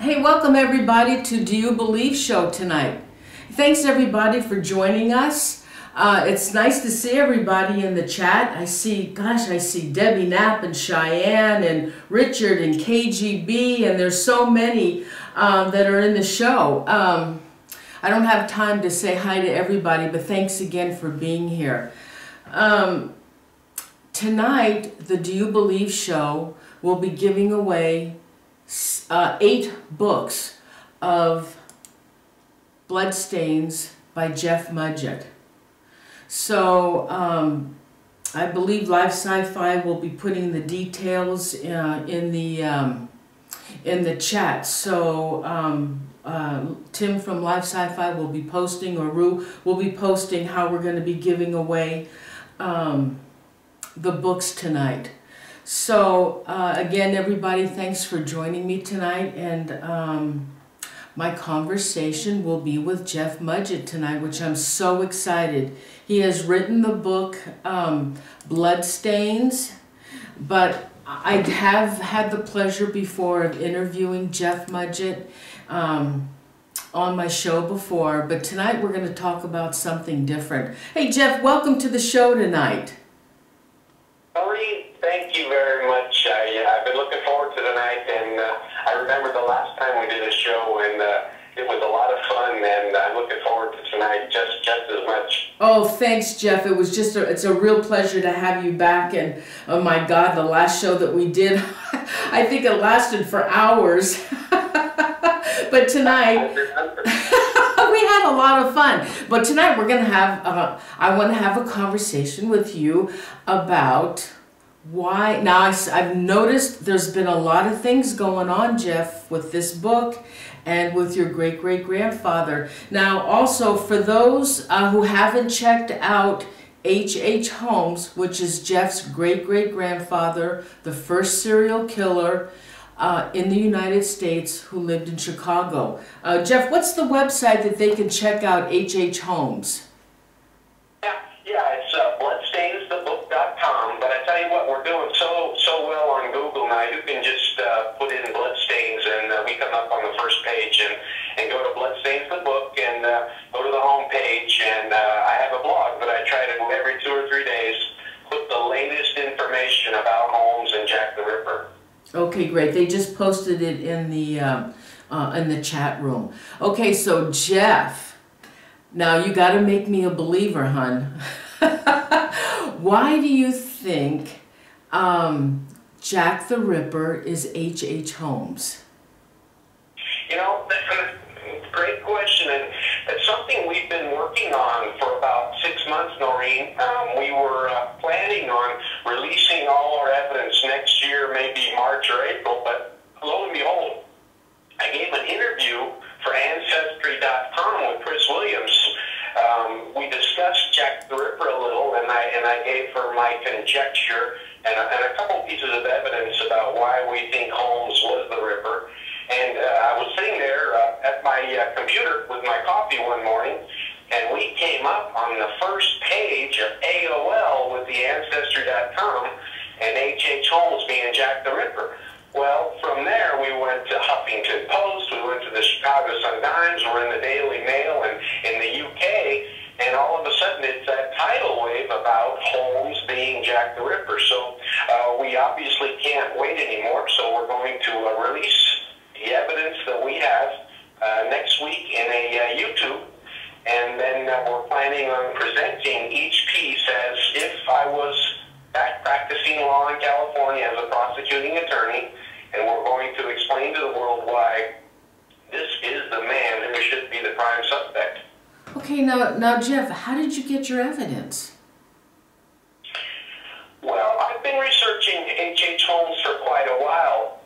Hey, welcome everybody to Do You Believe show tonight. Thanks everybody for joining us. It's nice to see everybody in the chat. I see Debbie Knapp and Cheyenne and Richard and KGB, and there's so many that are in the show. I don't have time to say hi to everybody, but thanks again for being here. Tonight, the Do You Believe show will be giving away 8 books of Bloodstains by Jeff Mudgett. So I believe Live Sci-Fi will be putting the details in the chat. So Tim from Live Sci-Fi will be posting, or Rue will be posting, how we're going to be giving away the books tonight. So again, everybody, thanks for joining me tonight, and my conversation will be with Jeff Mudgett tonight, which I'm so excited. He has written the book Bloodstains, but I have had the pleasure before of interviewing Jeff Mudgett on my show before, but tonight we're going to talk about something different. Hey Jeff, welcome to the show tonight. Maureen, thank you very much. I've been looking forward to tonight, and I remember the last time we did a show, and it was a lot of fun, and I'm looking forward to tonight just as much. Oh, thanks, Jeff. It was just it's a real pleasure to have you back, and oh my God, the last show that we did, I think it lasted for hours. But tonight, we had a lot of fun. But tonight we're going to have, I want to have a conversation with you about why. Now, I've noticed there's been a lot of things going on, Jeff, with this book and with your great-great-grandfather. Now, also, for those who haven't checked out H.H. Holmes, which is Jeff's great-great-grandfather, the first serial killer in the United States who lived in Chicago. Jeff, what's the website that they can check out H.H. Holmes? Yeah, it's bloodstainsthebook.com, but I tell you what, we're doing so well on Google now. You can just put in Bloodstains, and we come up on the first page, and go to Bloodstains the Book, and go to the home page, and I have a blog that I try to do every 2 or 3 days, put the latest information about Holmes and Jack the Ripper. Okay, great. They just posted it in the chat room. Okay, so Jeff, now you got to make me a believer, hon. Why do you think Jack the Ripper is H.H. Holmes? You know, that's a great question, and it's something we've been working on for about 6 months, Noreen. We were planning on releasing all our evidence next year, maybe March or April, but lo and behold, I gave an interview for Ancestry.com with Chris Williams. We discussed Jack the Ripper a little, and I gave her my conjecture and a couple pieces of evidence about why we think Holmes was the Ripper. And I was sitting there at my computer with my coffee one morning, and we came up on the first page of AOL with the Ancestry.com and H.H. Holmes being Jack the Ripper. Well, from there we went to Huffington Post, we went to the Chicago Sun-Times, we're in the Daily Mail and in the UK, and all of a sudden it's that tidal wave about Holmes being Jack the Ripper. So we obviously can't wait anymore, so we're going to release the evidence that we have next week in a YouTube, and then we're planning on presenting each piece as if I was back practicing law in California as a prosecuting attorney, and we're going to explain to the world why this is the man who should be the prime suspect. Okay, now Jeff, how did you get your evidence? Well, I've been researching H.H. Holmes for quite a while.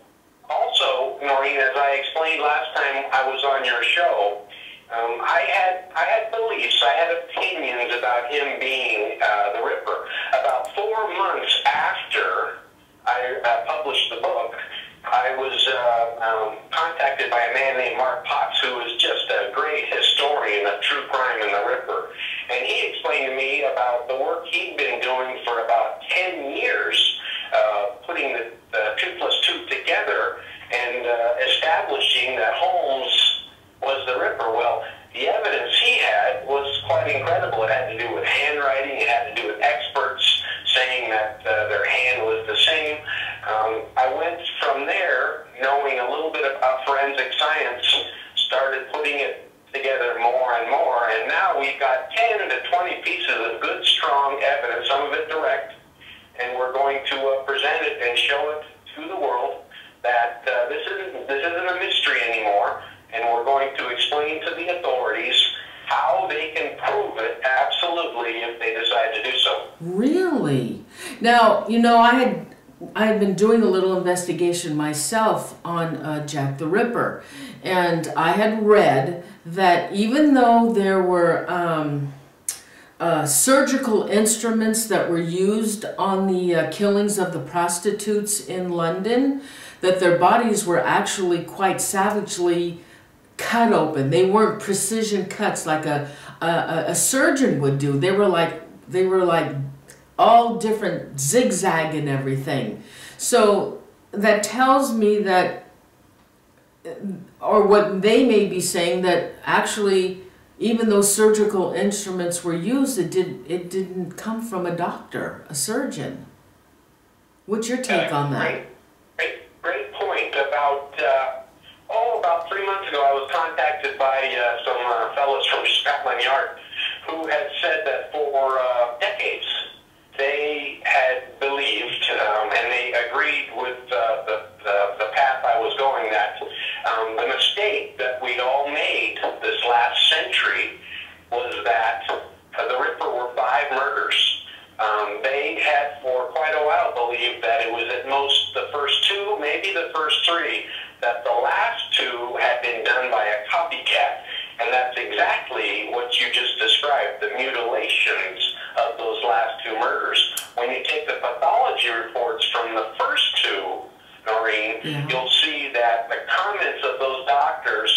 Also, Noreen, as I explained last time I was on your show, I had beliefs, I had opinions about him being the Ripper. About 4 months after I published the book, I was contacted by a man named Mark Potts, who is just a great historian of true crime and the Ripper. And he explained to me about the work he'd been doing for about 10 years, putting the 2 plus 2 together and establishing that forensic science started putting it together more and more, and now we've got 10 to 20 pieces of good, strong evidence, some of it direct, and we're going to present it and show it to the world that this isn't a mystery anymore, and we're going to explain to the authorities how they can prove it absolutely if they decide to do so. Really? Now, you know, I had been doing a little investigation myself on Jack the Ripper, and I had read that even though there were surgical instruments that were used on the killings of the prostitutes in London, that their bodies were actually quite savagely cut open. They weren't precision cuts like a surgeon would do. They were like all different zigzag and everything. So that tells me that, or what they may be saying, that actually even though surgical instruments were used, it didn't come from a doctor, a surgeon. What's your take on that? Great point. About 3 months ago, I was contacted by some fellows from Scotland Yard who had said that for decades they had believed, and they agreed with the path I was going, that the mistake that we'd all made this last century was that the Ripper were 5 murders. They had for quite a while believed that it was at most the first 2, maybe the first 3, that the last 2 had been done by a copycat. And that's exactly what you just described, the mutilations of those last 2 murders. When you take the pathology reports from the first 2, Noreen, you'll see that the comments of those doctors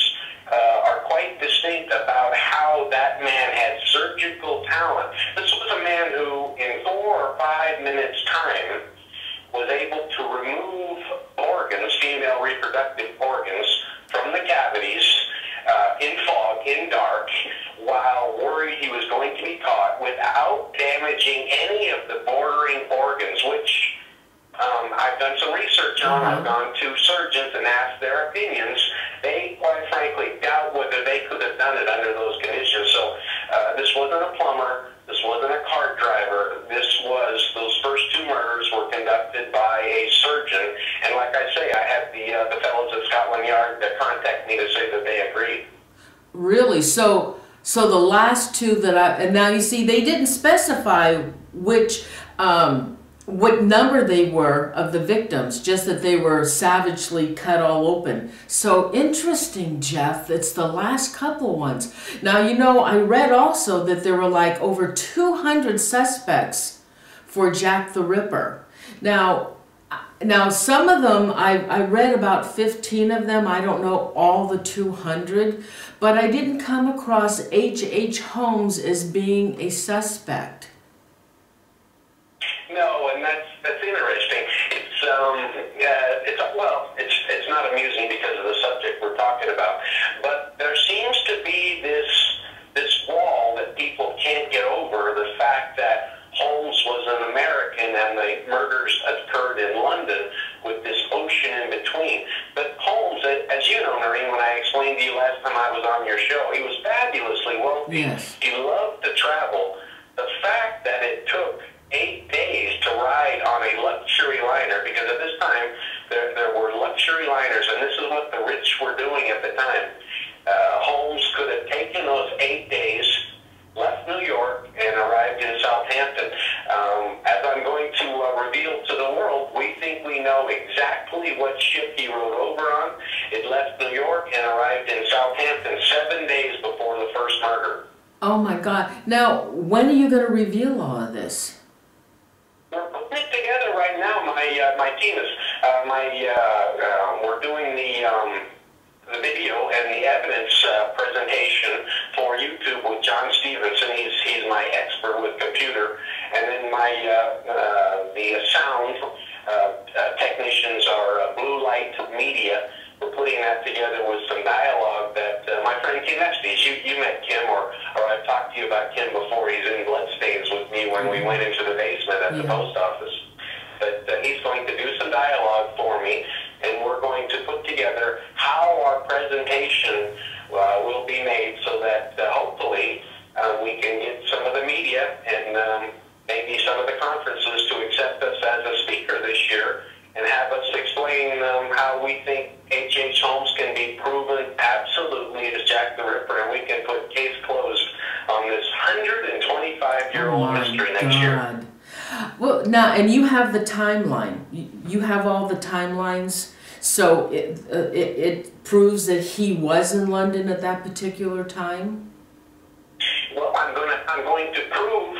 are quite distinct about how that man had surgical talent. This was a man who, in 4 or 5 minutes' time, was able to remove organs, female reproductive organs, from the cavities in fog, in dark, while worried he was going to be caught, without damaging any of the bordering organs, which I've done some research on. I've gone to surgeons and asked their opinions. They, quite frankly, doubt whether they could have done it under those conditions. So this wasn't a plumber. This wasn't a cart driver. Those first 2 murders were conducted by a surgeon. And like I say, I had the fellows at Scotland Yard that contact me to say that they agreed. Really? So the last 2 that and now you see, they didn't specify which, what number they were of the victims, just that they were savagely cut all open. So interesting, Jeff. It's the last couple ones. Now, you know, I read also that there were like over 200 suspects for Jack the Ripper. Now some of them, I read about 15 of them. I don't know all the 200, but I didn't come across H.H. Holmes as being a suspect. No, and that's interesting. It's not amusing because of the subject we're talking about, but there seems to be this wall that people can't get over, the fact that Holmes was an American and the murders occurred in London, with this ocean in between. But Holmes, as you know, Noreen, when I explained to you last time I was on your show, he was fabulously wealthy. Yes. He loved to travel. The fact that it took 8 days to ride on a luxury liner, because at this time there were luxury liners, and this is what the rich were doing at the time. Holmes could have taken those 8 days, left New York, and arrived in Southampton. As I'm going to reveal to the world, we think we know exactly what ship he rode over on. It left New York and arrived in Southampton 7 days before the first murder. Oh my God. Now, when are you going to reveal all of this? We're putting it together right now. My team is, we're doing the video and the evidence presentation for YouTube with John Stevenson. He's my expert with computer, and then the sound technicians are Blue Light Media. We're putting that together with some dialogue that my friend Kim Estes, you met Kim, or I've talked to you about Kim before. He's in Bloodstains with me when we went into the basement at the post office. But he's going to do some dialogue for me, and we're going to put together how explain how we think H.H. Holmes can be proven absolutely as Jack the Ripper, and we can put case closed on this 125-year-old mystery next year. Well, now, and you have the timeline. You have all the timelines, so it proves that he was in London at that particular time. Well, I'm going to prove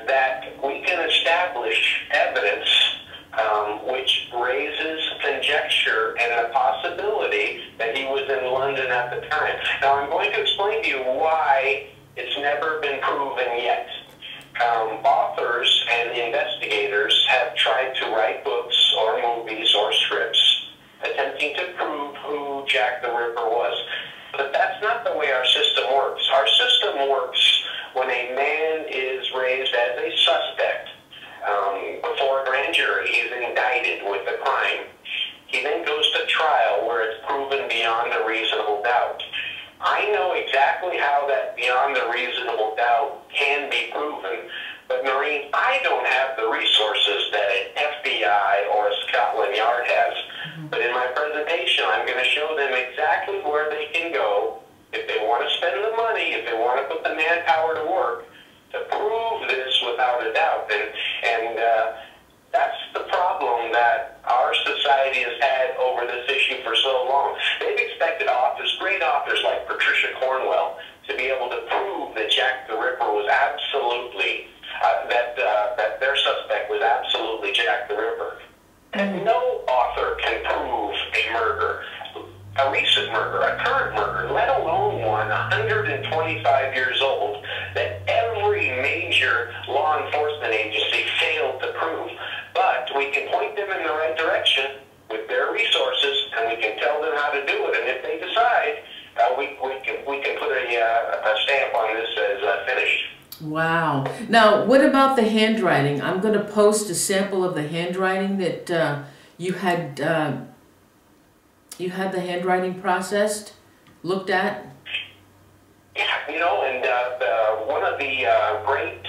that we can establish evidence which raises conjecture and the possibility that he was in London at the time. Now, I'm going to explain to you why it's never been proven yet. Authors and investigators have tried to write books or movies or scripts attempting to prove who Jack the Ripper was. But that's not the way our system works. Our system works when a man is raised as a suspect before a grand jury. He's indicted with a crime. He then goes to trial where it's proven beyond a reasonable doubt. I know exactly how that beyond a reasonable doubt can be proven, but Noreen, I don't have the resources that an FBI or a Scotland Yard has. But in my presentation, I'm going to show them exactly where they can go if they want to spend the money, if they want to put the manpower to work, to prove this without a doubt. And that's the problem that our society has had over this issue for so long. They've expected authors, great authors like Patricia Cornwell, to be able to prove that Jack the Ripper was absolutely, that their suspect was absolutely Jack the Ripper. And no author can prove a murder, a recent murder, a current murder, let alone one 125 years old, that every major law enforcement agency failed to prove. But we can point them in the right direction with their resources, and we can tell them how to do it. And if they decide, we can put a stamp on this as finished. Wow. Now, what about the handwriting? I'm going to post a sample of the handwriting that you had the handwriting processed, looked at. Yeah, you know, and one of the great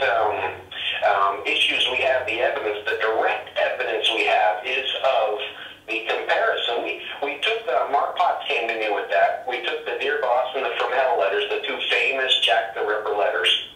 issues we have, the evidence, the direct evidence we have, is of the comparison. We took Mark Potts came to me with that. We took the Dear Boss and the From Hell letters, the two famous Jack the Ripper letters,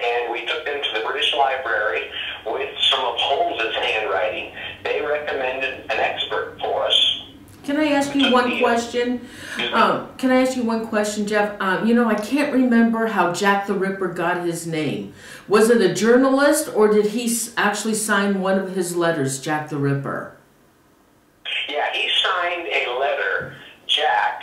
and we took them to the British Library with some of Holmes's handwriting. They recommended an expert for us. Can I ask you one question? Can I ask you one question, Jeff? You know, I can't remember how Jack the Ripper got his name. Was it a journalist, or did he actually sign one of his letters, Jack the Ripper? Yeah, he signed a letter, Jack.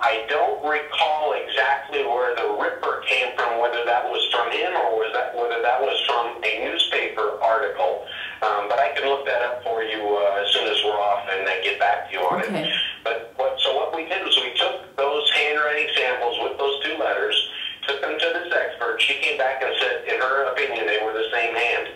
I don't recall exactly where the Ripper came from, whether that was from him or whether that was from a newspaper article. But I can look that up for you as soon as we're off and get back to you on it. But what we did was we took those handwriting samples with those two letters, took them to this expert. She came back and said, in her opinion, they were the same hand.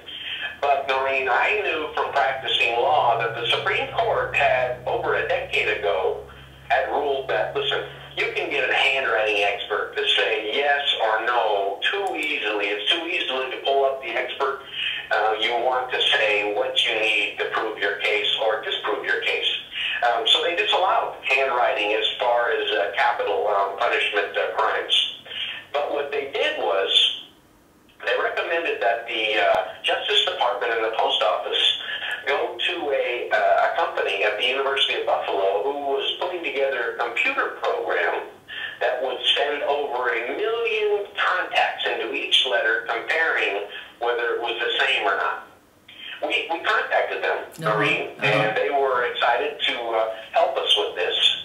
But, Noreen, I knew from practicing law that the Supreme Court had, over a decade ago, had ruled that, listen, you can get a handwriting expert to say yes or no too easily. It's too easily to pull up the expert. You want to say what you need to prove your case or disprove your case. So they disallowed handwriting as far as capital punishment crimes. But what they did was they recommended that the Justice Department and the Post Office go to a company at the University of Buffalo who was putting together a computer program that would send over 1 million contacts into each letter, comparing whether it was the same or not. We contacted them, Noreen, and they were excited to help us with this.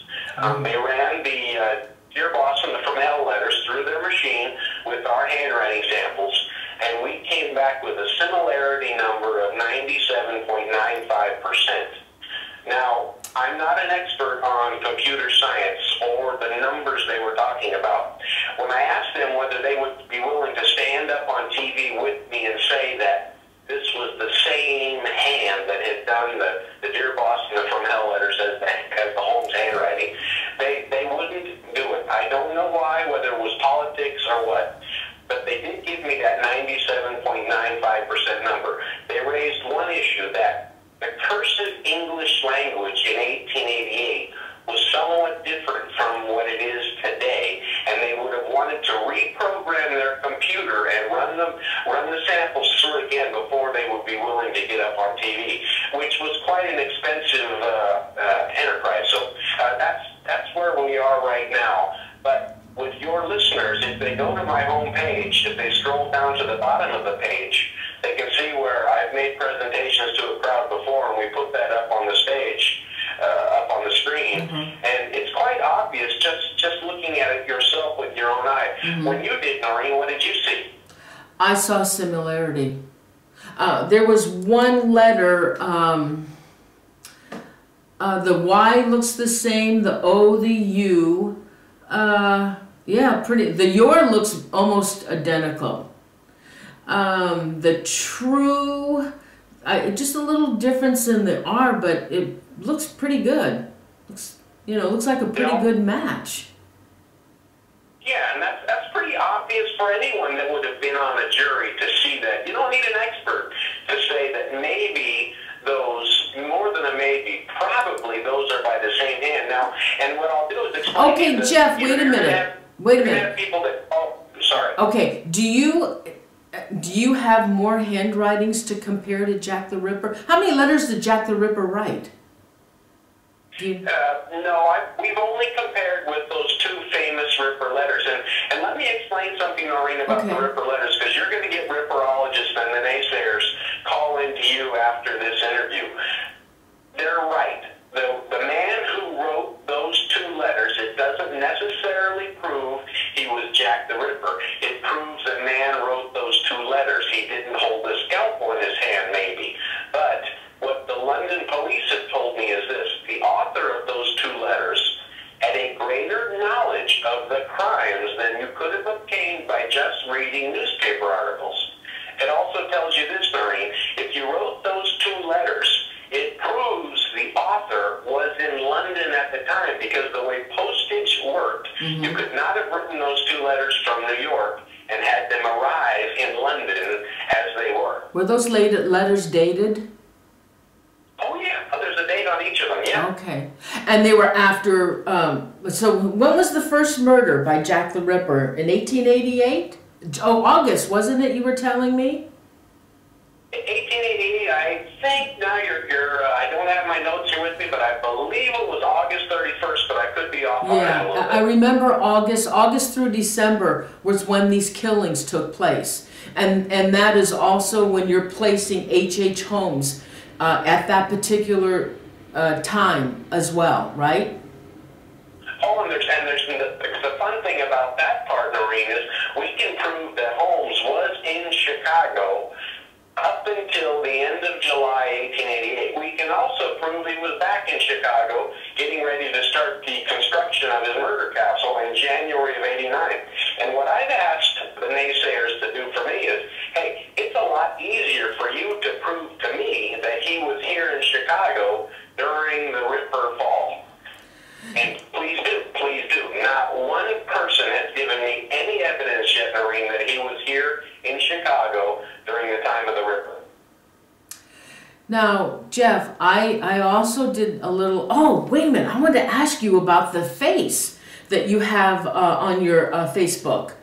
They ran the Dear Boss and the From Hell letters through their machine with our handwriting samples, and we came back with a similarity number of 97.95%. Now, I'm not an expert on computer science or the numbers they were talking about. When I asked them whether they would be willing to stand up on TV with me and say that this was the same hand that had done the Dear Boss and the From Hell letters as the Holmes handwriting, they wouldn't do it. I don't know why, whether it was politics or what, but they did give me that 97.95% number. They raised one issue, that the cursive English English language in 1888 was somewhat different from what it is today, and they would have wanted to reprogram their computer and run the samples through again before they would be willing to get up on TV, which was quite an expensive enterprise. So that's where we are right now. But with your listeners, if they go to my home page, if they scroll down to the bottom of the page, they can see where I've made presentations to a crowd before, and we put that up on the stage, up on the screen. And it's quite obvious just looking at it yourself with your own eye. When you did, Noreen, what did you see? I saw similarity. There was one letter, the Y looks the same, the O, the U, yeah, pretty, the your looks almost identical. The true, just a little difference in the R, but it looks pretty good. Looks, you know, looks like a pretty good match. Yeah, and that's pretty obvious for anyone that would have been on a jury to see that. You don't need an expert to say that maybe those, more than a maybe, probably those are by the same hand. Now, and what I'll do is explain. Okay, Jeff, wait a minute. Wait a minute. People that, oh, sorry. Okay, do you have more handwritings to compare to Jack the Ripper? How many letters did Jack the Ripper write? No, we've only compared with those two famous Ripper letters. And let me explain something, Noreen, about the Ripper letters, because you're going to get Ripperologists and the naysayers call into you after this interview. They're right. The man who wrote those two letters, it doesn't necessarily prove he was Jack the Ripper. It proves the man wrote those two letters. He didn't hold a scalpel in his hand, maybe. But what the London police have told me is this: the author of those two letters had a greater knowledge of the crimes than you could have obtained by just reading newspaper articles. It also tells you this, Noreen: if you wrote those two letters, it proves the author was in London at the time, because the way postage worked, you could not have written those two letters from New York and had them arrive in London as they were. Were those letters dated? Oh, yeah. Oh, there's a date on each of them, yeah. Okay. And they were after, so when was the first murder by Jack the Ripper? In 1888? Oh, August, wasn't it, you were telling me? 1888, I think, now I don't have my notes here with me, but I believe it was August 31st, but I could be off on that a little bit. I remember August through December was when these killings took place. And that is also when you're placing H.H. Holmes at that particular time as well, right? Oh, and the fun thing about that part, Noreen, is we can prove that Holmes was in Chicago up until the end of July 1888. We can also prove he was back in Chicago getting ready to start the construction of his murder castle in January of '89. And what I've asked the naysayers to do for me is, hey, it's a lot easier for you to prove to me that he was here in Chicago during the Ripper fall. And please do, please do. Not one person has given me any evidence yet, Noreen, that he was here in Chicago during the time of the Ripper. Now, Jeff, I also did a little, oh, wait a minute, I wanted to ask you about the face that you have on your Facebook.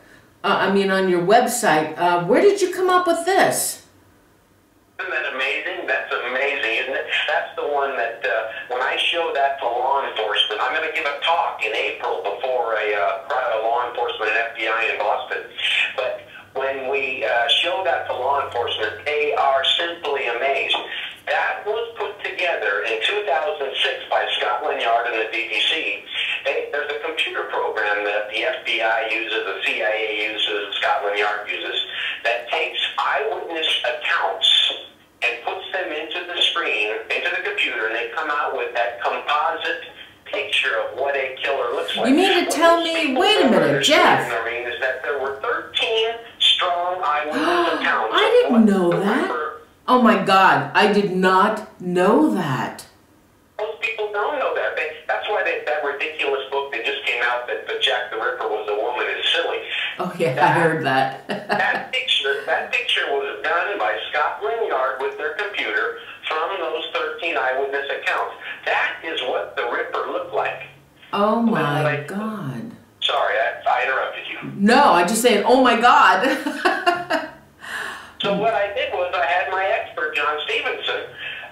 On your website. Where did you come up with this? Isn't that amazing? That's amazing, isn't it? That's the one that, when I show that to law enforcement, I'm going to give a talk in April before a crowd of law enforcement and FBI in Boston. But when we show that to law enforcement, they are simply amazed. That was put together in 2006 by Scotland Yard and the BBC. There's a computer program that the FBI uses, the CIA uses, Scotland Yard uses, that takes eyewitness accounts and puts them into the screen, into the computer, and they come out with that composite picture of what a killer looks like. You mean to tell me, wait a minute, Jeff. Is that there were 13 strong eyewitness accounts. I didn't know that. Oh my God, I did not know that. Most people don't know that. That's why that ridiculous book that just came out that Jack the Ripper was a woman is silly. Oh yeah, I heard that. that picture was done by Scotland Yard with their computer from those 13 seen eyewitness accounts. That is what the Ripper looked like. Oh my God. Sorry, I interrupted you. No, I just said, oh my God. So what I did was I had my expert, John Stevenson,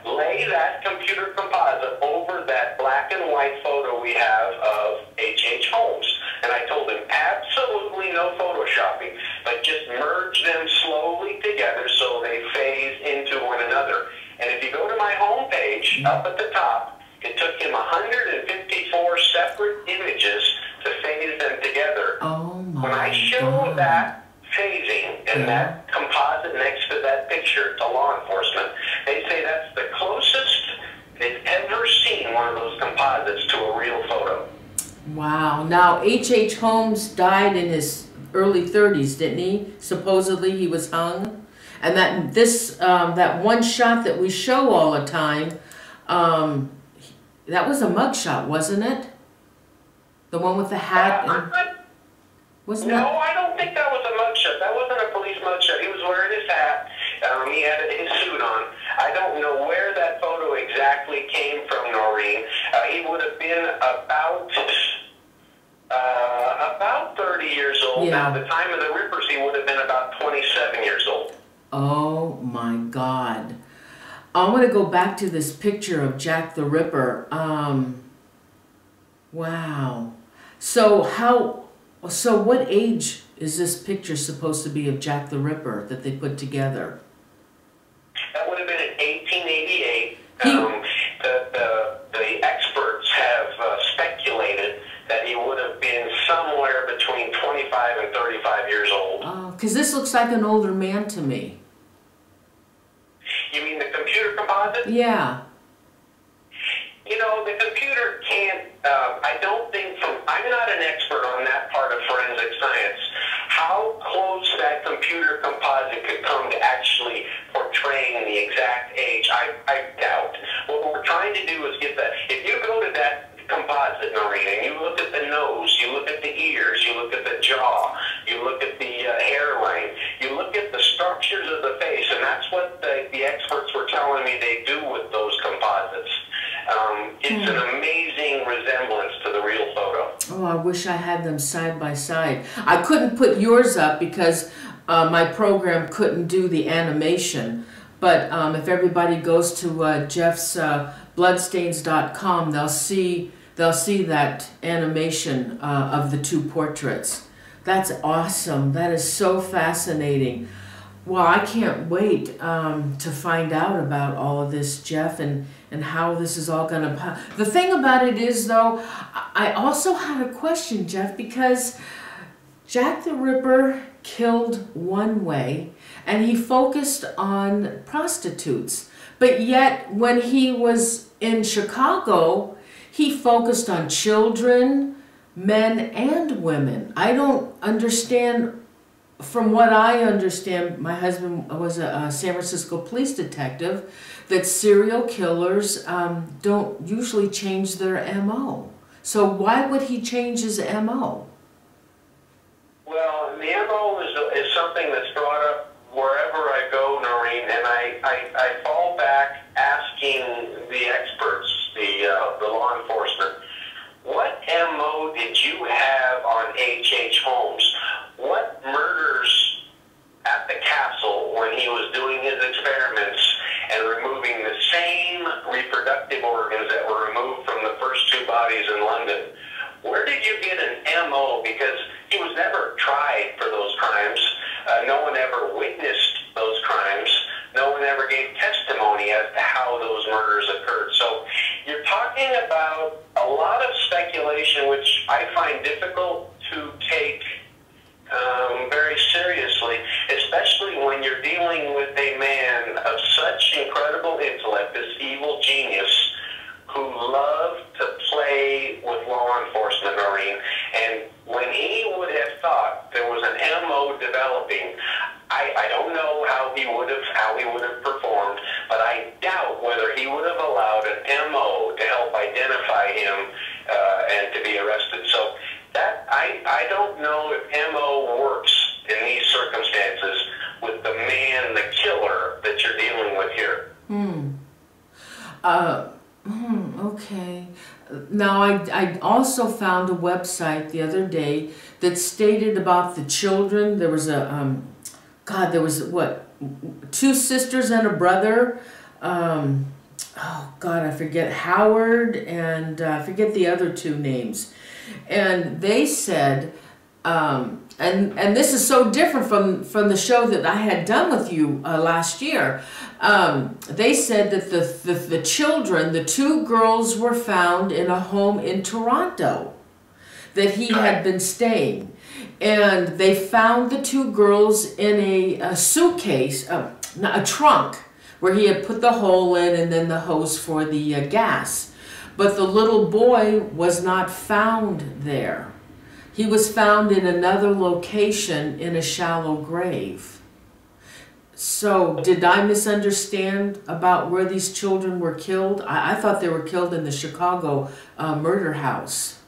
lay that computer composite over that black and white photo we have of H.H. Holmes. And I told him absolutely no photoshopping, but just merge them slowly together so they phase into one another. And if you go to my home page, up at the top, it took him 154 separate images to phase them together. Oh my When I show God. that phasing and that composite next to that picture to law enforcement, they say that's the closest they've ever seen one of those composites to a real photo. Wow. Now, H.H. Holmes died in his early 30s, didn't he? Supposedly he was hung. And that one shot that we show all the time, that was a mugshot, wasn't it? The one with the hat. Wasn't No, that? I don't think that was a mugshot. That wasn't a police mugshot. He was wearing his hat. He had his suit on. I don't know where that photo exactly came from, Noreen. He would have been about 30 years old. Yeah. Now, the time of the Rippers, he would have been about 27 years old. Oh my God. I want to go back to this picture of Jack the Ripper. Wow. So what age is this picture supposed to be of Jack the Ripper that they put together? That would have been in 1888. The experts have speculated that he would have been somewhere between 25 and 35 years old. Oh, because this looks like an older man to me. You mean the computer composite? Yeah. You know, the computer can't, I don't think I'm not an expert on that part of forensic science. How close that computer composite could come to actually portraying the exact age, I doubt. What we're trying to do is get that, if you go to that composite, Noreen, and you look at the nose, you look at the ears, you look at the jaw, you look at the hairline, you look at the structures of the face, and that's what the experts were telling me they do with those composites. It's an amazing resemblance to the real photo. Oh, I wish I had them side by side. I couldn't put yours up because my program couldn't do the animation. But if everybody goes to Jeff's bloodstains.com, they'll see that animation of the two portraits. That's awesome. That is so fascinating. Well, I can't wait to find out about all of this, Jeff, and how this is all going to... The thing about it is, though, I also had a question, Jeff, because Jack the Ripper killed one way, and he focused on prostitutes. But yet, when he was in Chicago, he focused on children, men, and women. I don't understand... From what I understand, my husband was a San Francisco police detective, that serial killers don't usually change their MO. So why would he change his MO? Well, the MO is something that's brought up wherever I go, Noreen, and I fall back asking the experts, the law enforcement, what MO did you have on H.H. Holmes? What murders at the castle when he was doing his experiments and removing the same reproductive organs that were removed from the first two bodies in London? Where did you get an MO? Because he was never tried for those crimes. No one ever witnessed those crimes. No one ever gave testimony as to how those murders occurred. So you're talking about a lot of speculation, which I find difficult to take very seriously, especially when you're dealing with a man of such incredible intellect, this evil genius, who loved to play with law enforcement, Noreen. And when he would have thought there was an MO developing, I don't know how he would have performed, but I doubt whether he would have allowed an MO to help identify him and to be arrested. So that I don't know if MO works in these circumstances with the man, the killer that you're dealing with here. Okay. Now, I also found a website the other day that stated about the children. There was a, God, there was, what, 2 sisters and a brother. Oh, God, I forget, Howard and I forget the other 2 names. And they said, and this is so different from the show that I had done with you last year. They said that the children, the 2 girls, were found in a home in Toronto that he had been staying. And they found the 2 girls in a suitcase, a trunk, where he had put the hole in and then the hose for the gas. But the little boy was not found there. He was found in another location in a shallow grave. So, did I misunderstand about where these children were killed? I thought they were killed in the Chicago murder house.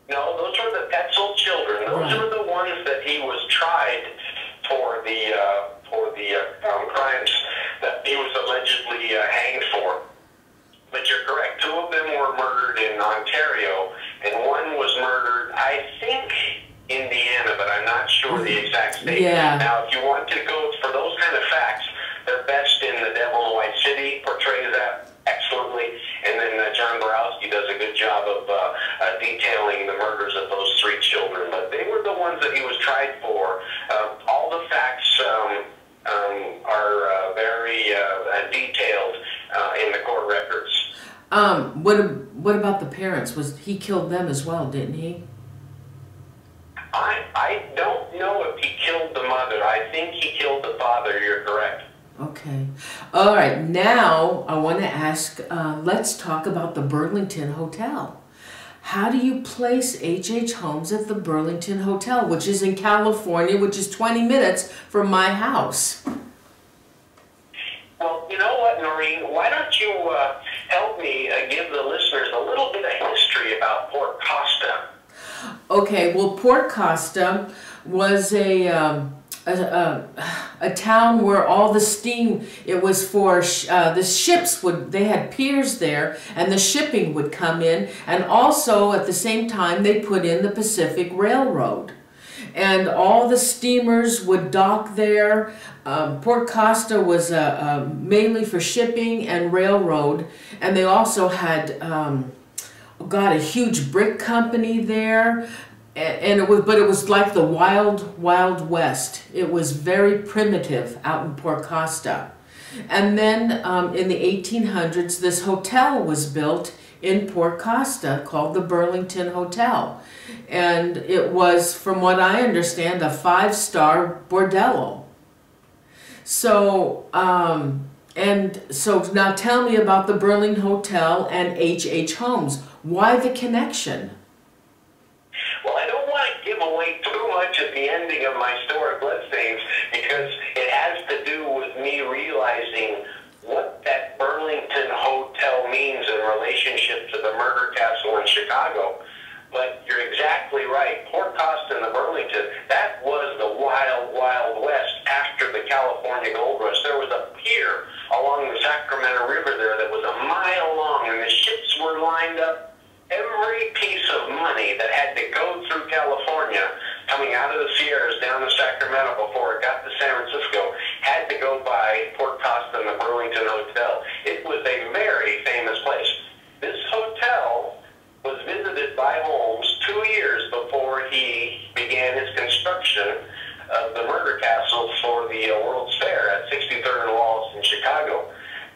No, those were the Petzel children. Those were the ones that he was tried for the crimes that he was allegedly hanged for. But you're correct. 2 of them were murdered in Ontario, and one was murdered, I think, Indiana, but I'm not sure the exact state. Yeah. Now, if you want to go for those kind of facts, they're best in The Devil in White City, portrays that excellently, and then John Borowski does a good job of detailing the murders of those 3 children. But they were the ones that he was tried for. All the facts are very detailed in the court records. What about the parents? Was he killed them as well, didn't he? I don't know if he killed the mother. I think he killed the father. You're correct. Okay. All right. Now I want to ask, let's talk about the Burlington Hotel. How do you place H.H. Holmes at the Burlington Hotel, which is in California, which is 20 minutes from my house? Well, you know what, Noreen? Why don't you help me give the listeners a little bit of history about Port Costa? Okay, well, Port Costa was a town where all the steam, it was for, the ships they had piers there, and the shipping would come in, and also at the same time they put in the Pacific Railroad. And all the steamers would dock there. Port Costa was mainly for shipping and railroad, and they also had, a huge brick company there. And it was like the wild, wild west. It was very primitive out in Port Costa. And then in the 1800s, this hotel was built in Port Costa called the Burlington Hotel. And it was, from what I understand, a 5-star bordello. So, so now tell me about the Burlington Hotel and H.H. Holmes. Why the connection? Well, I don't want to give away too much at the ending of my story, Bloodstains, because it has to do with me realizing what that Burlington Hotel means in relationship to the murder castle in Chicago. But you're exactly right. Port Costa and the Burlington, that was the wild, wild west after the California Gold Rush. There was a pier along the Sacramento River there that was a mile long, and the ships were lined up. Every piece of money that had to go through California, coming out of the Sierras down to Sacramento before it got to San Francisco, had to go by Port Costa and the Burlington Hotel. It was a very famous place. This hotel was visited by Holmes 2 years before he began his construction of the murder castle for the World's Fair at 63rd and Wallace in Chicago.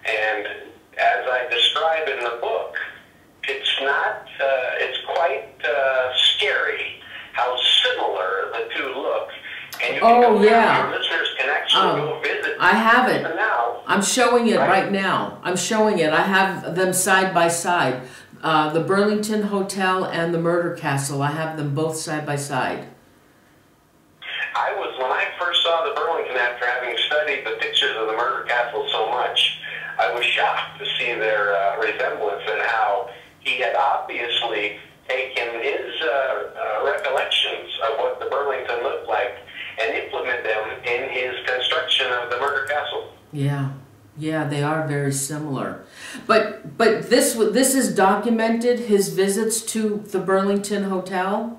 And as I describe in the book, it's quite scary how similar the 2 look. And you can go your listeners can actually go visit. I have it. Now. I'm showing it right now. I'm showing it. I have them side by side. The Burlington Hotel and the Murder Castle. I have them both side by side. When I first saw the Burlington after having studied the pictures of the Murder Castle so much, I was shocked to see their resemblance and how he had obviously taken his recollections of what the Burlington looked like and implemented them in his construction of the Murder Castle. Yeah, they are very similar. But this is documented, his visits to the Burlington Hotel?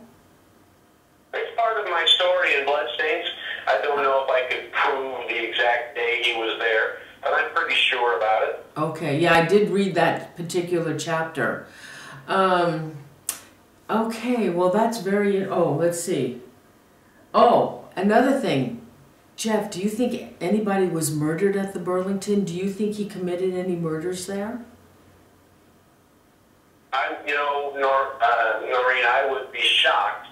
It's part of my story in Bloodstains. I don't know if I could prove the exact day he was there, but I'm pretty sure about it. Okay, yeah, I did read that particular chapter. Okay, well that's very, oh, let's see. Oh, another thing. Jeff, do you think anybody was murdered at the Burlington? Do you think he committed any murders there? Noreen, I would be shocked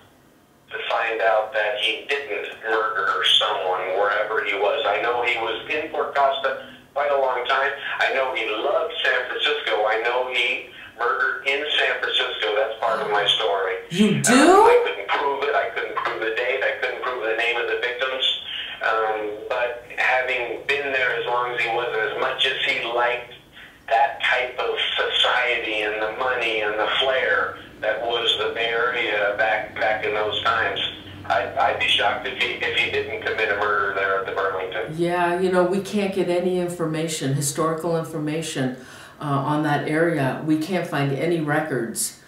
to find out that he didn't murder someone wherever he was. I know he was in Port Costa quite a long time. I know he loved San Francisco. I know he murdered in San Francisco. That's part of my story. You do? I couldn't prove it. I couldn't prove the date. I couldn't prove the name of the victims. But having been there as long as he was, and as much as he liked that type of society and the money and the flair that was the Bay Area back in those times, I'd be shocked if he didn't commit a murder there at the Burlington. Yeah, you know, we can't get any information, historical information on that area. We can't find any records.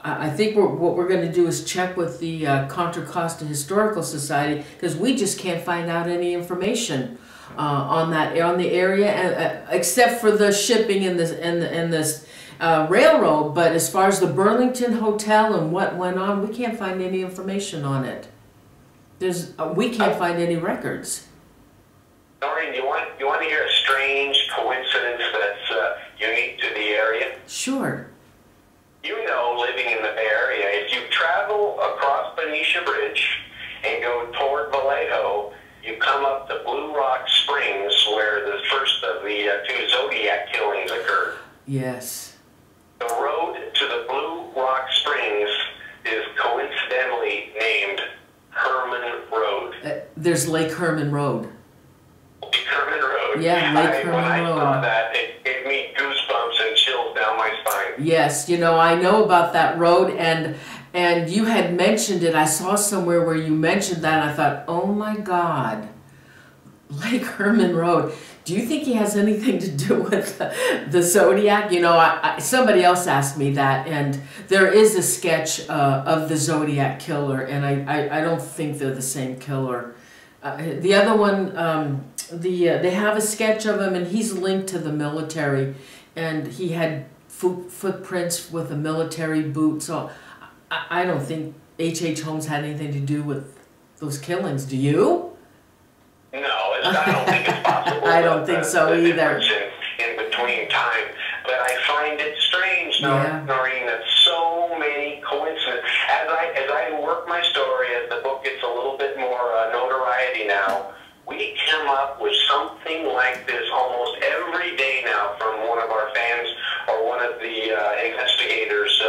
I think what we're going to do is check with the Contra Costa Historical Society, because we just can't find out any information on the area, except for the shipping and this railroad. But as far as the Burlington Hotel and what went on, we can't find any information on it. We can't find any records. Noreen, you want to hear a strange coincidence that's unique to the area? Sure. You know, living in the Bay Area, if you travel across Benicia Bridge and go toward Vallejo, you come up to Blue Rock Springs, where the first of the two Zodiac killings occurred. Yes. The road to the Blue Rock Springs is coincidentally named Herman Road. There's Lake Herman Road. Lake Herman Road. Yeah, Lake Herman Road. When I saw that, it gave me goosebumps and chills down my spine. Yes, you know, I know about that road, and you had mentioned it. I saw somewhere where you mentioned that, and I thought, oh my God, Lake Herman Road. Do you think he has anything to do with the Zodiac? You know, somebody else asked me that, and there is a sketch of the Zodiac killer, and I don't think they're the same killer. The other one, they have a sketch of him, and he's linked to the military, and he had footprints with a military boot. So I don't think H.H. Holmes had anything to do with those killings. Do you? No, I don't think it's possible. I don't think so either. In between time, but I find it strange, Noreen, that so many coincidences. As I work my story, as the book gets a little bit more notoriety now, we come up with something like this almost every day now from one of our fans or one of the investigators,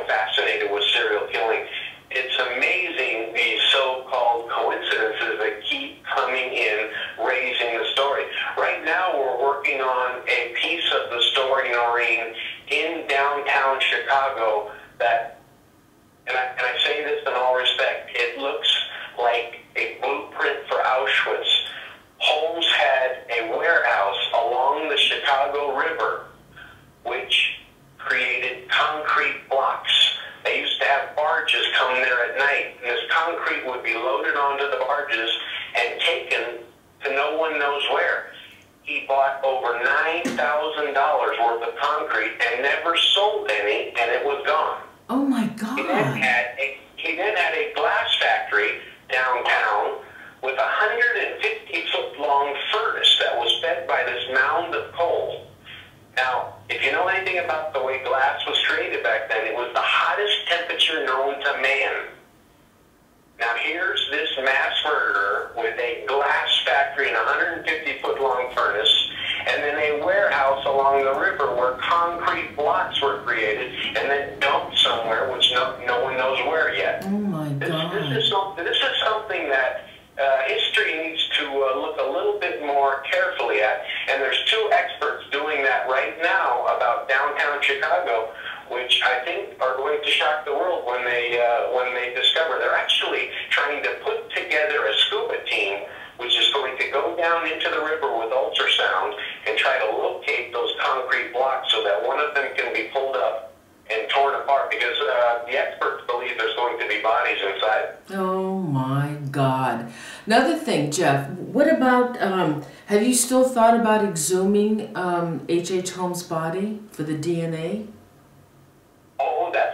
fascinated with serial killing. It's amazing, these so-called coincidences that keep coming in, raising the story. Right now, we're working on a piece of the story, Noreen, in downtown Chicago that, and I say this in all respect, it looks like a blueprint for Auschwitz. Holmes had a warehouse along the Chicago River, which created concrete blocks. They used to have barges come there at night, and this concrete would be loaded onto the barges and taken to no one knows where. He bought over $9,000 worth of concrete and never sold any, and it was gone. Oh my God. He then had a glass factory downtown with a 150-foot long furnace that was fed by this mound of coal. Now, if you know anything about the way glass was created back then, it was the hottest temperature known to man. Now, here's this mass murderer with a glass factory and a 150-foot long furnace, and then a warehouse along the river where concrete blocks were created and then dumped somewhere, which no one knows where yet. Oh my God. This is something that history needs to look a little bit more carefully at, and there's two experts doing that right now about downtown Chicago, which I think are going to shock the world when they discover. They're actually trying to put together a scuba team which is going to go down into the river with ultrasound and try to locate those the experts believe there's going to be bodies inside. Oh my God. Another thing, Jeff, what about, have you still thought about exhuming H.H. Holmes' body for the DNA? Oh, that's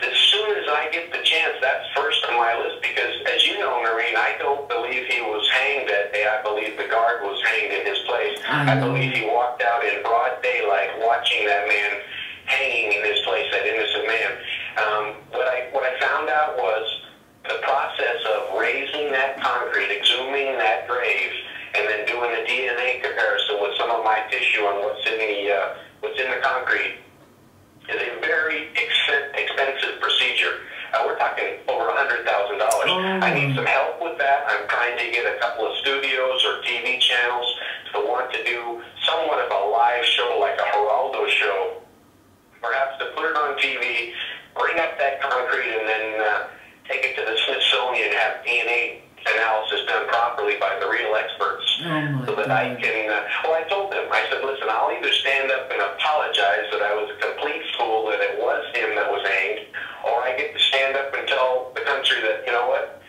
as soon as I get the chance, that's first on my list, because as you know, Noreen, I don't believe he was hanged that day. I believe the guard was hanged in his place. I believe he walked out in broad daylight watching that man hanging in his place, that innocent man. What I found out was the process of raising that concrete, exhuming that grave, and then doing a DNA comparison with some of my tissue on what's in the concrete is a very expensive procedure. We're talking over $100,000. I need some help with that. I'm trying to get a couple of studios or TV channels to want to do somewhat of a live show, like a Geraldo show, perhaps to put it on TV, bring up that concrete, and then take it to the Smithsonian and have DNA analysis done properly by the real experts, so that I can, well, I told them, I said, listen, I'll either stand up and apologize that I was a complete fool, that it was him that was hanged, or I get to stand up and tell the country that, you know what,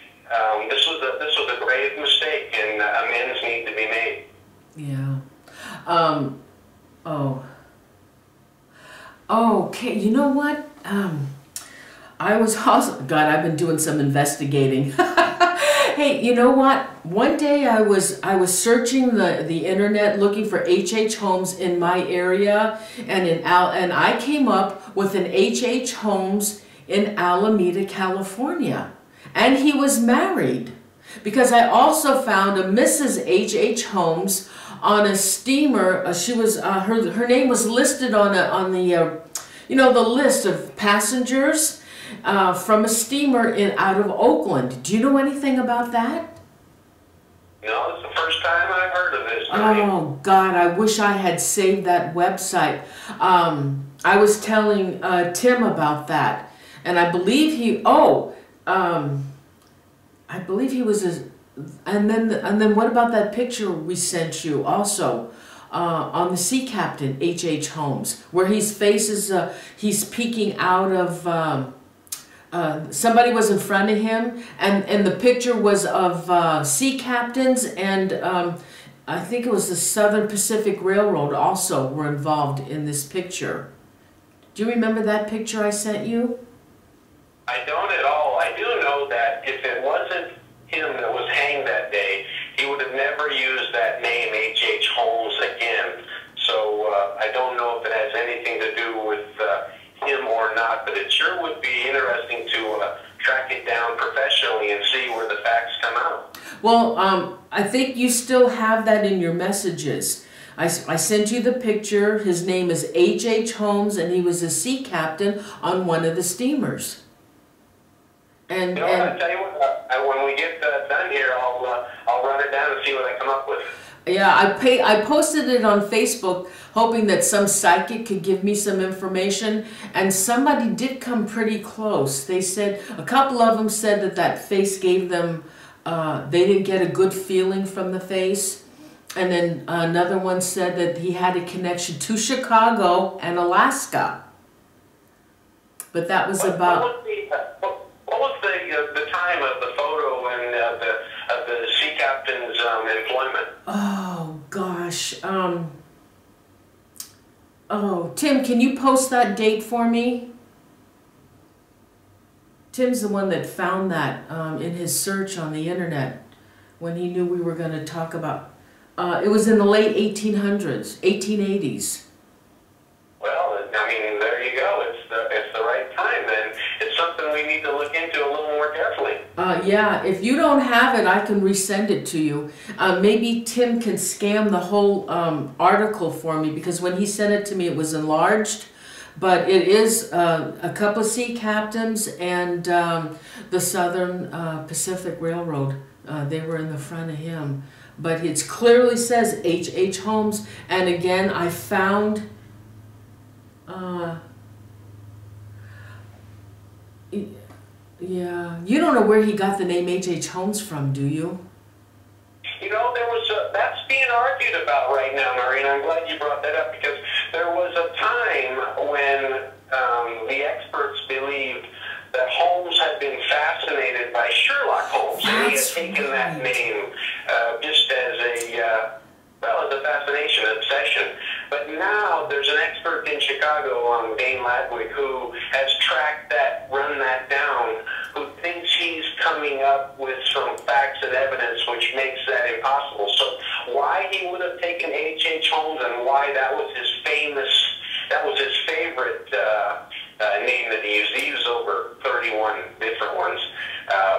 this was a grave mistake, and amends need to be made. Yeah. Okay, you know what? I was also, God, I've been doing some investigating. Hey, you know what? One day I was searching the internet looking for H.H. Holmes in my area, and I came up with an H.H. Holmes in Alameda, California, and he was married, because I also found a Mrs. H.H. Holmes on a steamer. She was her name was listed on the the list of passengers. From a steamer out of Oakland. Do you know anything about that? No, it's the first time I've heard of this. Oh, God, I wish I had saved that website. I was telling Tim about that, and I believe I believe he was and then what about that picture we sent you also? On the sea captain, H.H. Holmes, where his face is, he's peeking out of, somebody was in front of him, and the picture was of sea captains, and I think it was the Southern Pacific Railroad also were involved in this picture. Do you remember that picture I sent you? I don't at all. I do know that if it wasn't him that was hanged that day, he would have never used that name H.H. Holmes again. So I don't know if it has anything to do with him or not, but it sure would be interesting to track it down professionally and see where the facts come out. Well, I think you still have that in your messages. I sent you the picture. His name is H.H. Holmes, and he was a sea captain on one of the steamers. And I'll tell you what, when we get done here, I'll run it down and see what I come up with. Yeah, I posted it on Facebook, hoping that some psychic could give me some information, and somebody did come pretty close. They said, a couple of them said that face gave them, they didn't get a good feeling from the face, and then another one said that he had a connection to Chicago and Alaska. But that was about... What was the time of the photo and of the sea captain's employment? Oh gosh. Oh, Tim, can you post that date for me? Tim's the one that found that in his search on the internet when he knew we were going to talk about. It was in the late 1800s, 1880s. Well, I mean, there you go. It's the right time, and it's something we need to look into a little more carefully. Yeah, if you don't have it, I can resend it to you. Maybe Tim can scan the whole article for me, because when he sent it to me, it was enlarged. But it is a couple of sea captains and the Southern Pacific Railroad. They were in the front of him. But it clearly says H.H. Holmes. And again, I found... yeah, you don't know where he got the name H.H. Holmes from, do you? You know, that's being argued about right now, Maureen. I'm glad you brought that up, because there was a time when the experts believed by Sherlock Holmes. And he had That's taken that right. name just as as a fascination, obsession. But now there's an expert in Chicago, Dane Ladwig, who has tracked that, run that down, who thinks he's coming up with some facts and evidence which makes that impossible. So why he would have taken H.H. Holmes and why that was his favorite name that he used. He used over 31 different ones.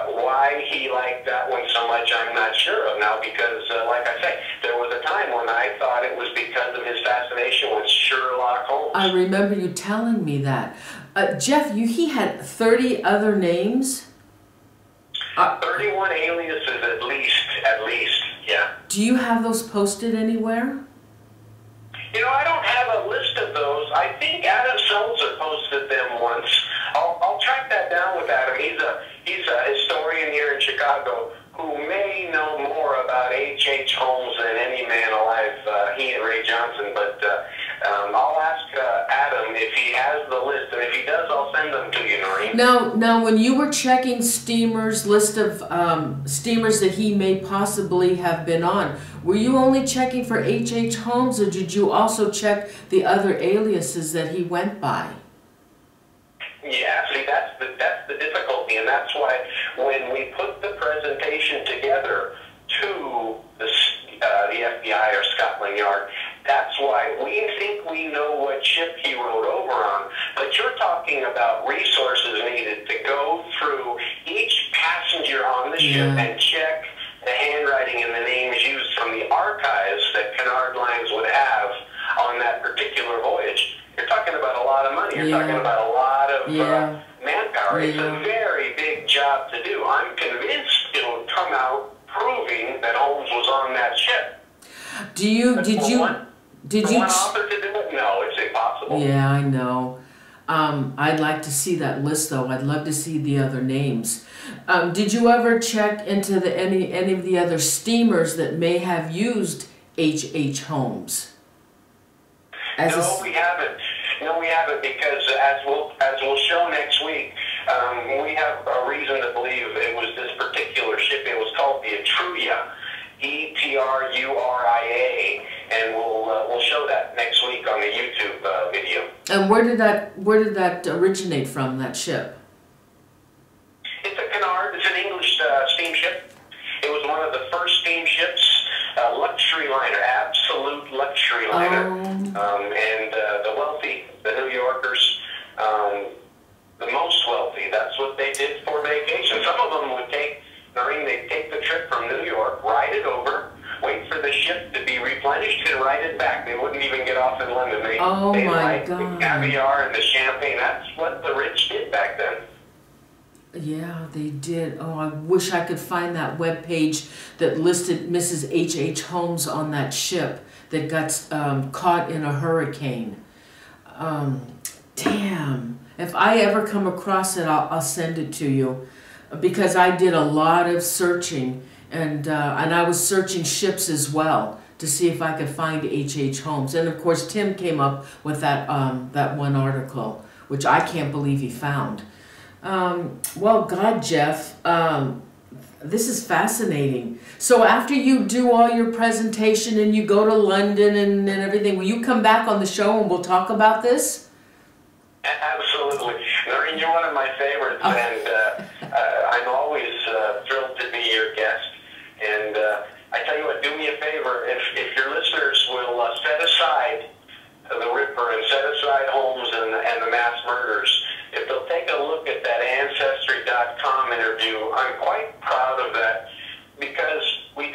Why he liked that one so much, I'm not sure of now, because, like I say, there was a time when I thought it was because of his fascination with Sherlock Holmes. I remember you telling me that. Jeff, he had 30 other names? 31 aliases at least, yeah. Do you have those posted anywhere? You know, I don't have a list of those. I think Adam Seltzer posted them once. I'll track that down with Adam. He's a historian here in Chicago who may know more about H.H. Holmes than any man alive, he and Ray Johnson. But I'll ask Adam if he has the list, and if he does, I'll send them to you, Noreen. Now, when you were checking Steamer's list of steamers that he may possibly have been on, were you only checking for H.H. Holmes, or did you also check the other aliases that he went by? Yeah, see, that's the difficulty, and that's why when we put the presentation together to the FBI or Scotland Yard, that's why we think we know what ship he rode over on. But you're talking about resources needed to go through each passenger on the ship and check the handwriting and the names used from the archives that Canard Lines would have on that particular voyage. You're talking about a lot of money. You're talking about a lot of manpower. It's a very big job to do. I'm convinced it'll come out proving that Holmes was on that ship. Did you one author to do it? No, it's impossible. Yeah, I know. I'd like to see that list, though. I'd love to see the other names. Did you ever check into any of the other steamers that may have used H.H. Holmes? No, we haven't. No, we haven't, because as we'll show next week, we have a reason to believe it was this particular ship. It was called the Etruria, Etruria, and we'll show that next week on the YouTube video. And where did that originate from? That ship? It's a Canard. It's an English steamship. It was one of the first steamships. Luxury liner, absolute luxury liner. And the wealthy, the New Yorkers, the most wealthy, that's what they did for vacation. Some of them would they'd take the trip from New York, ride it over, wait for the ship to be replenished, and ride it back. They wouldn't even get off in London. They'd ride the caviar and the champagne. That's what the rich did back then. Yeah, they did. Oh, I wish I could find that webpage that listed Mrs. H.H. Holmes on that ship that got caught in a hurricane. Damn. If I ever come across it, I'll send it to you, because I did a lot of searching, and I was searching ships as well to see if I could find H.H. Holmes. And of course, Tim came up with that one article, which I can't believe he found. Well, God, Jeff, this is fascinating. So after you do all your presentation and you go to London and everything, will you come back on the show and we'll talk about this? Absolutely. Noreen, you're one of my favorites, and I'm always thrilled to be your guest. And I tell you what, do me a favor, if your listeners will set aside the Ripper and set aside Holmes and the mass murders, if they'll take a look at that Ancestry.com interview, I'm quite proud of that, because we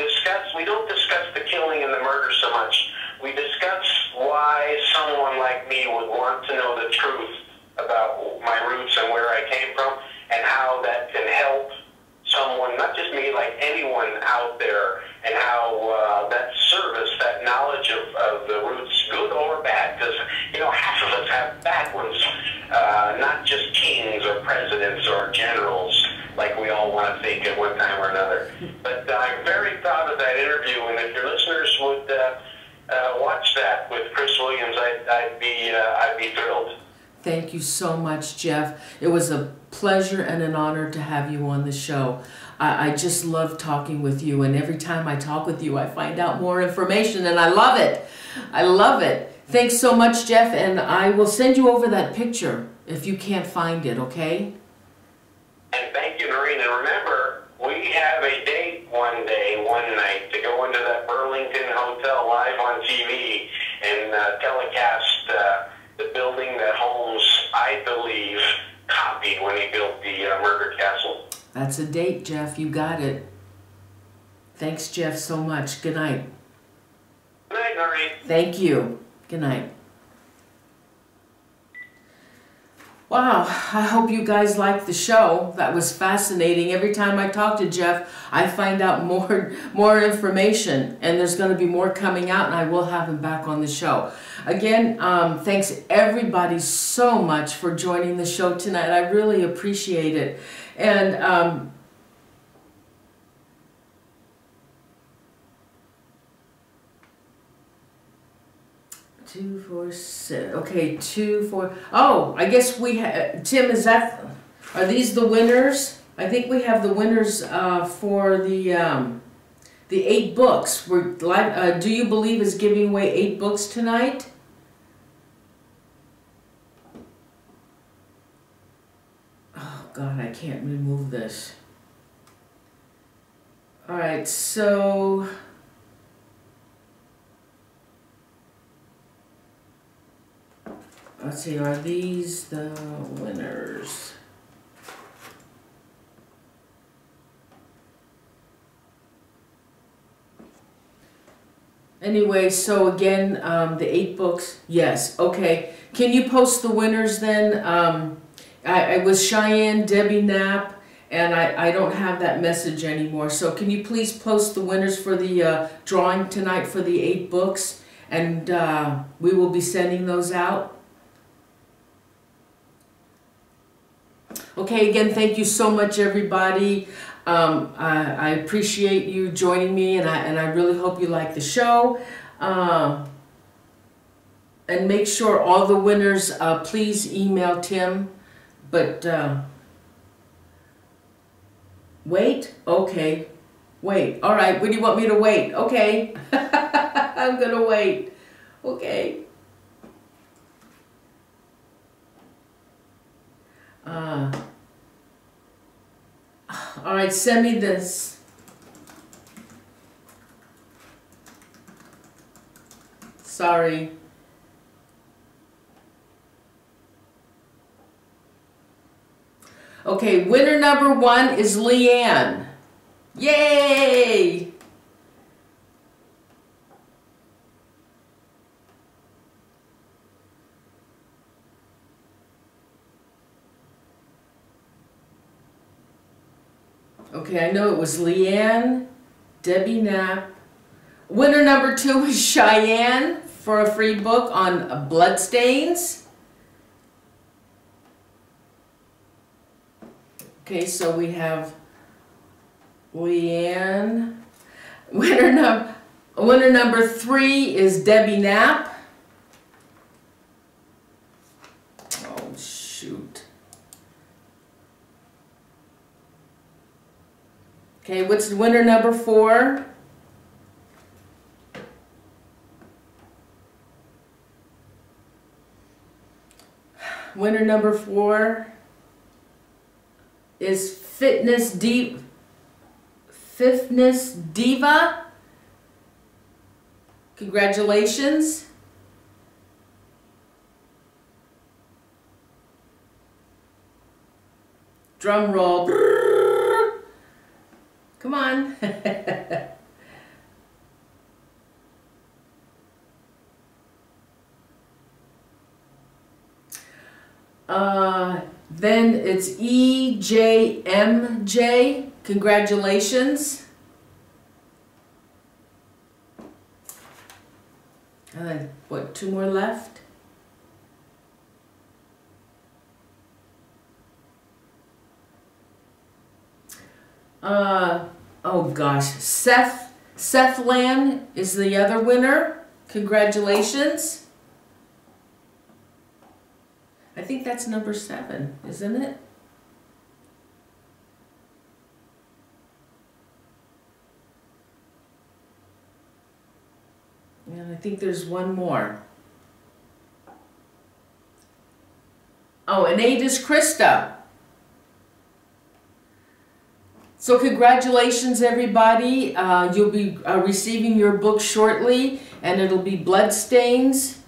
don't discuss the killing and the murder so much. We discuss why someone like me would want to know the truth about my roots and where I came from, and how that can help someone, not just me, like anyone out there, and how that service, that knowledge of the roots, good or bad, because, half of us have bad ones, not just kings or presidents or generals, like we all want to think at one time or another. But I'm very proud of that interview, and if your listeners would watch that with Chris Williams, I'd be thrilled. Thank you so much, Jeff. It was a pleasure and an honor to have you on the show. I just love talking with you, and every time I talk with you, I find out more information, and I love it. I love it. Thanks so much, Jeff, and I will send you over that picture if you can't find it, okay? And thank you, Noreen. And remember, we have a date one day, one night, to go into that Burlington Hotel live on TV and telecast the building that Holmes, I believe, copied when he built the murder castle. That's a date, Jeff. You got it. Thanks, Jeff, so much. Good night. Good night, Noreen. Thank you. Good night. Wow, I hope you guys liked the show. That was fascinating. Every time I talk to Jeff, I find out more information, and there's going to be more coming out, and I will have him back on the show. Again, thanks everybody so much for joining the show tonight. I really appreciate it. And 2, 4, 6. Okay, 2, 4. Oh, I guess we have. Tim, are these the winners? I think we have the winners for the 8 books. We're live. Do You Believe is giving away 8 books tonight? Oh God, I can't remove this. All right, so. Let's see, are these the winners? Anyway, so again, the 8 books, yes, okay. Can you post the winners then? I was Cheyenne, Debbie Knapp, and I don't have that message anymore. So can you please post the winners for the drawing tonight for the 8 books? And we will be sending those out. Okay, again, thank you so much, everybody. I appreciate you joining me, and I really hope you like the show. And make sure all the winners, please email Tim. But wait? Okay. Wait. All right, what do you want me to wait? Okay. I'm going to wait. Okay. All right, send me this. Sorry. Okay, winner number 1 is Leanne. Yay! Okay, I know it was Leanne, Debbie Knapp. Winner number 2 is Cheyenne for a free book on bloodstains. Okay, so we have Leanne. Winner number 3 is Debbie Knapp. Oh, shoot. Okay, what's winner number 4? Winner number 4 is Fitness Diva. Congratulations. Drum roll. Come on. Then it's EJMJ. Congratulations. What, 2 more left? Oh gosh, Seth Lan is the other winner. Congratulations. I think that's number 7, isn't it? And I think there's one more. Oh, and 8 is Krista. So congratulations, everybody. You'll be receiving your book shortly, and it'll be Bloodstains,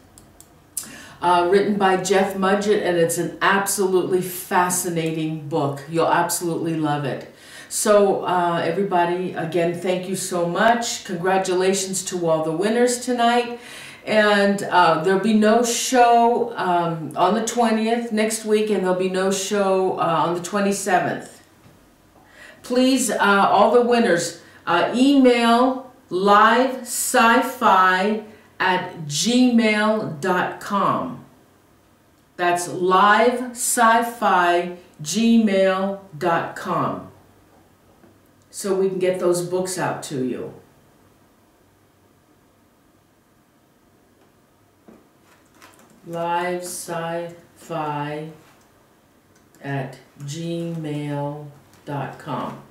written by Jeff Mudgett, and it's an absolutely fascinating book. You'll absolutely love it. So everybody, again, thank you so much. Congratulations to all the winners tonight. And there'll be no show on the 20th next week, and there'll be no show on the 27th. Please, all the winners, email livesci-fi@gmail.com. That's livesci-fi@gmail.com. So we can get those books out to you. livesci-fi@gmail.com.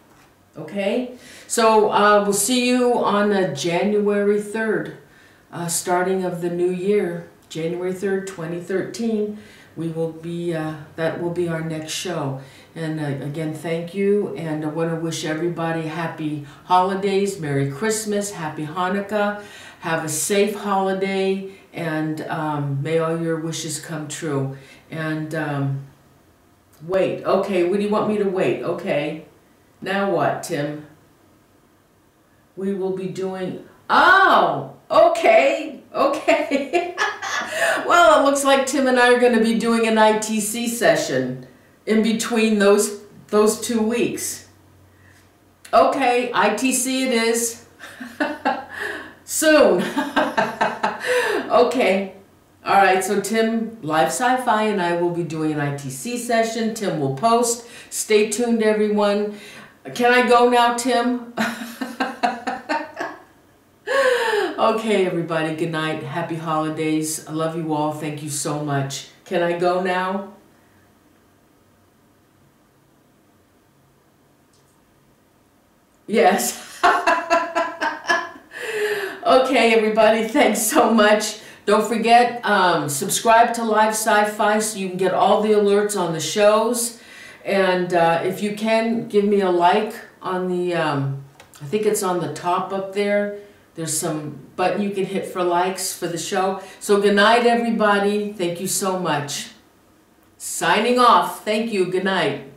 Okay? So we'll see you on January 3rd, starting of the new year, January 3rd, 2013. We will be, that will be our next show. And again, thank you, and I want to wish everybody happy holidays, Merry Christmas, Happy Hanukkah, have a safe holiday, and may all your wishes come true. And wait, okay, what do you want me to wait? Okay, now what, Tim? We will be doing, oh, okay, okay. Well, it looks like Tim and I are going to be doing an ITC session in between those 2 weeks. Okay, ITC it is. Soon. Okay. All right, so Tim, Live Sci-Fi, and I will be doing an ITC session. Tim will post. Stay tuned, everyone. Can I go now, Tim? Okay, everybody, good night. Happy holidays. I love you all. Thank you so much. Can I go now? Yes. Okay, everybody, thanks so much. Don't forget, subscribe to Live Sci-Fi so you can get all the alerts on the shows. And if you can, give me a like on the, I think it's on the top up there. There's some button you can hit for likes for the show. So good night, everybody. Thank you so much. Signing off. Thank you. Good night.